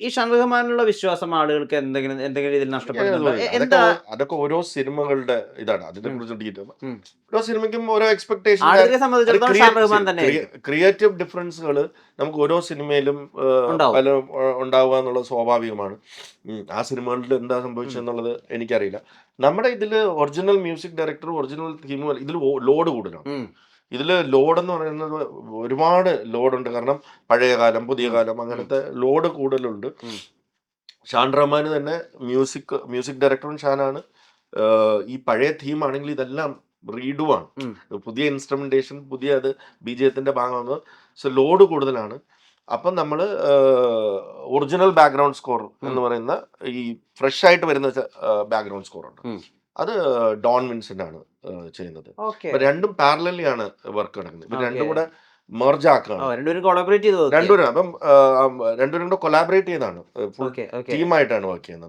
ഈ ഷാൻ റഹ്മാനിലുള്ള വിശ്വാസം ആളുകൾക്ക് എന്തെങ്കിലും രീതിയിൽ നഷ്ടപ്പെടുന്നുണ്ടോ? അതൊക്കെ എന്താ അതൊക്കെ ഓരോ സിനിമകളുടെ ഇതാണ്. അതിനെ കുറിച്ച് ഡീറ്റെയിൽ ഉം. ഓരോ സിനിമയ്ക്കും ഓരോ എക്സ്പെക്ടേഷൻ. ആളുകളെ അത് സംബന്ധിച്ചിടത്തോളം ഷാൻ റഹ്മാൻ തന്നെ ആയിരിക്കും ക്രിയേറ്റീവ് ഡിഫറൻസുകൾ നമുക്ക് ഓരോ സിനിമയിലും ഉണ്ടാവും. പല ഉണ്ടാവുക എന്നുള്ളത് സ്വാഭാവികമാണ്. ആ സിനിമകളിൽ എന്താ സംഭവിച്ചതെന്നുള്ളത് എനിക്കറിയില്ല. നമ്മുടെ ഇതിൽ ഒറിജിനൽ മ്യൂസിക് ഡയറക്ടറും ഒറിജിനൽ തീമും ഇതിൽ ലോഡ് കൂടുതലാണ്. ഉം. ഇതിൽ ലോഡ് എന്ന് പറയുന്നത് ഒരുപാട് ലോഡുണ്ട്. കാരണം പഴയ കാലം പുതിയ ഉം. കാലം ഉം. അങ്ങനത്തെ ലോഡ് കൂടുതലുണ്ട്. ഉം. ഷാൻ റഹ്മാന് തന്നെ മ്യൂസിക് ഡയറക്ടറും ഷാനാണ്. ഈ പഴയ തീം ആണെങ്കിൽ ഇതെല്ലാം റീഡു ആണ്. ഉം. പുതിയ ഇൻസ്ട്രുമെന്റേഷൻ, പുതിയ അത് ബിജിഎത്തിന്റെ ഭാഗമാണ്. സോ ലോഡ് കൂടുതലാണ്. അപ്പം നമ്മൾ ഒറിജിനൽ ബാക്ക്ഗ്രൗണ്ട് സ്കോർ എന്ന് പറയുന്ന ഈ ഫ്രഷ് ആയിട്ട് വരുന്ന ബാക്ക്ഗ്രൗണ്ട് സ്കോർ ഉണ്ട്. ഉം. അത് ഡോൺ വിൻസെന്റ് ആണ് ചെയ്യുന്നത്. ഓക്കെ. അപ്പൊ രണ്ടും പാരലലി ആണ് വർക്ക് നടക്കുന്നത്. ഇവർ രണ്ടും കൂടെ മെർജ് ഓ, ആക്കുകയാണ് രണ്ടുപേരും കൊളാബറേറ്റ് ചെയ്ത് നോക്കിയ. രണ്ടുപേരും. അപ്പം രണ്ടുപേരും കൂടെ കൊലാബറേറ്റ് ചെയ്താണ്. Full okay. ഓക്കെ. ടീമായിട്ടാണ് വർക്ക് ചെയ്യുന്നത്.